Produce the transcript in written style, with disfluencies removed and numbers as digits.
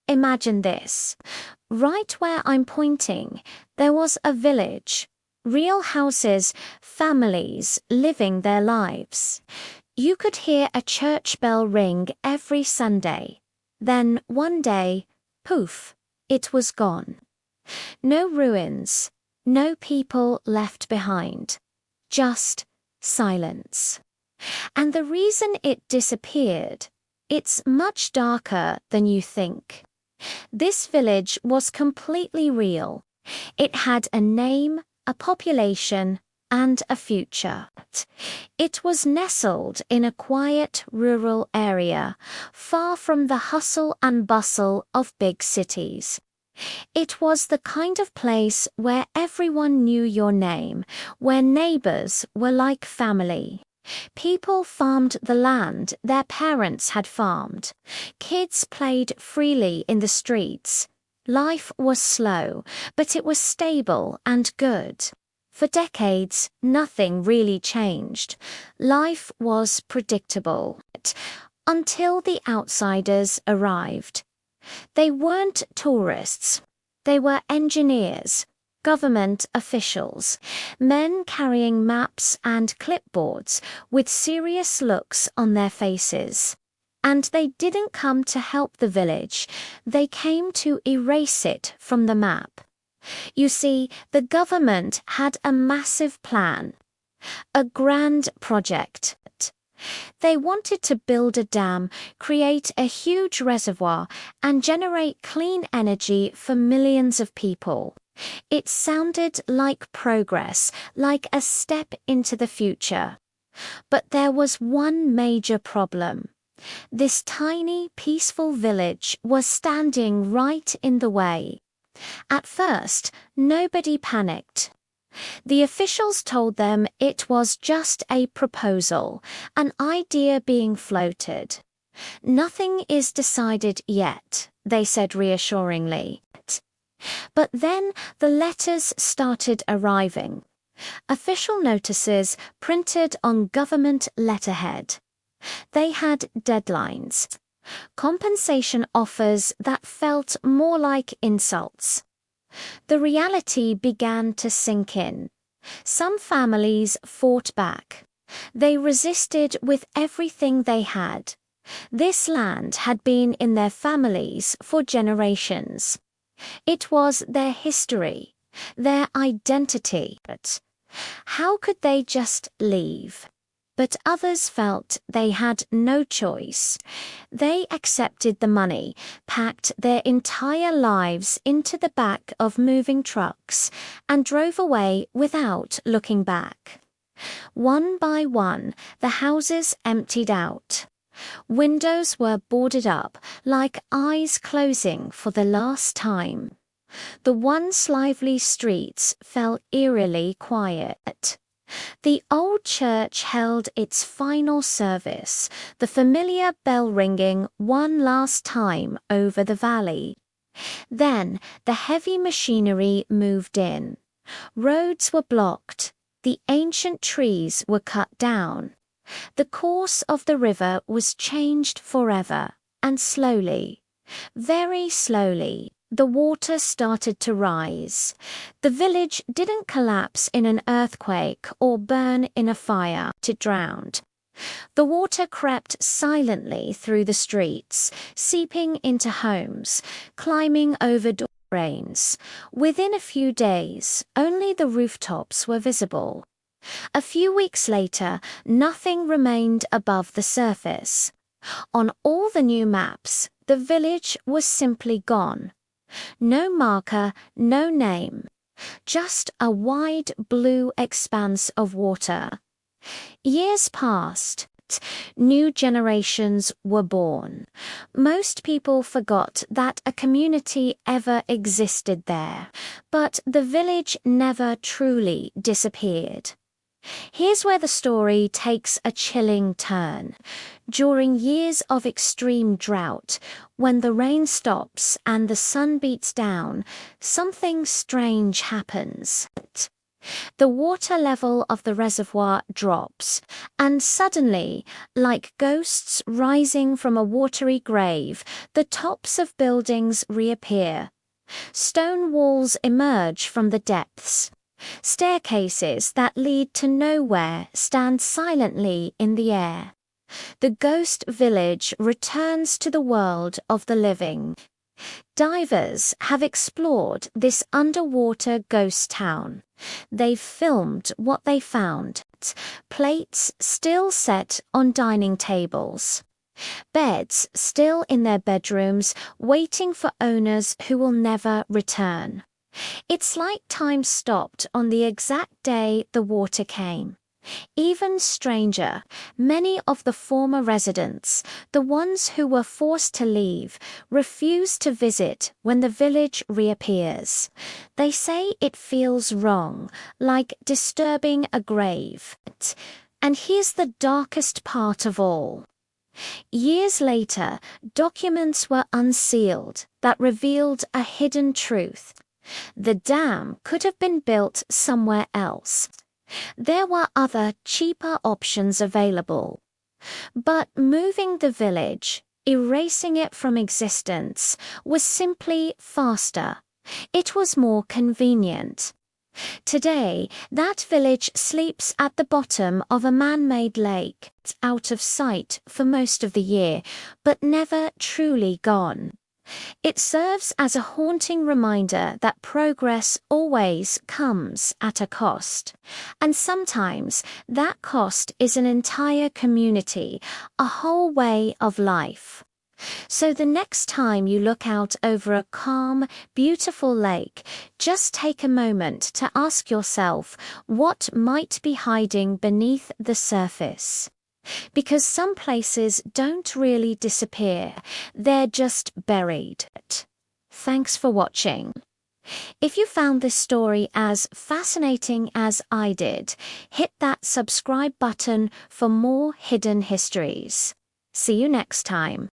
Imagine this. Right where I'm pointing, there was a village. Real houses, families living their lives. You could hear a church bell ring every Sunday. Then one day, poof, it was gone. No ruins, no people left behind. Just silence. And the reason it disappeared, it's much darker than you think. This village was completely real. It had a name, a population, and a future. It was nestled in a quiet rural area, far from the hustle and bustle of big cities. It was the kind of place where everyone knew your name, where neighbors were like family. People farmed the land their parents had farmed. Kids played freely in the streets. Life was slow, but it was stable and good. For decades, nothing really changed. Life was predictable. Until the outsiders arrived. They weren't tourists. They were engineers, government officials, men carrying maps and clipboards with serious looks on their faces. And they didn't come to help the village. They came to erase it from the map. You see, the government had a massive plan, a grand project. They wanted to build a dam, create a huge reservoir, and generate clean energy for millions of people. It sounded like progress, like a step into the future. But there was one major problem. This tiny, peaceful village was standing right in the way. At first, nobody panicked. The officials told them it was just a proposal, an idea being floated. Nothing is decided yet, they said reassuringly. But then the letters started arriving. Official notices printed on government letterhead. They had deadlines. Compensation offers that felt more like insults. The reality began to sink in. Some families fought back. They resisted with everything they had. This land had been in their families for generations. It was their history, their identity. But how could they just leave? But others felt they had no choice. They accepted the money, packed their entire lives into the back of moving trucks, and drove away without looking back. One by one, the houses emptied out. Windows were boarded up, like eyes closing for the last time. The once lively streets felt eerily quiet. The old church held its final service, the familiar bell ringing one last time over the valley. Then the heavy machinery moved in. Roads were blocked. The ancient trees were cut down. The course of the river was changed forever, and slowly, very slowly, the water started to rise. The village didn't collapse in an earthquake or burn in a fire. It drowned. The water crept silently through the streets, seeping into homes, climbing over drains. Within a few days, only the rooftops were visible. A few weeks later, nothing remained above the surface. On all the new maps, the village was simply gone. No marker, no name. Just a wide blue expanse of water. Years passed. New generations were born. Most people forgot that a community ever existed there, but the village never truly disappeared. Here's where the story takes a chilling turn. During years of extreme drought, when the rain stops and the sun beats down, something strange happens. The water level of the reservoir drops, and suddenly, like ghosts rising from a watery grave, the tops of buildings reappear. Stone walls emerge from the depths. Staircases that lead to nowhere stand silently in the air. The ghost village returns to the world of the living. Divers have explored this underwater ghost town. They've filmed what they found. Plates still set on dining tables. Beds still in their bedrooms, waiting for owners who will never return. It's like time stopped on the exact day the water came. Even stranger, many of the former residents, the ones who were forced to leave, refuse to visit when the village reappears. They say it feels wrong, like disturbing a grave. And here's the darkest part of all. Years later, documents were unsealed that revealed a hidden truth. The dam could have been built somewhere else. There were other, cheaper options available. But moving the village, erasing it from existence, was simply faster. It was more convenient. Today, that village sleeps at the bottom of a man-made lake, out of sight for most of the year, but never truly gone. It serves as a haunting reminder that progress always comes at a cost. And sometimes that cost is an entire community, a whole way of life. So the next time you look out over a calm, beautiful lake, just take a moment to ask yourself what might be hiding beneath the surface. Because some places don't really disappear, they're just buried. Thanks for watching. If you found this story as fascinating as I did, hit that subscribe button for more hidden histories. See you next time.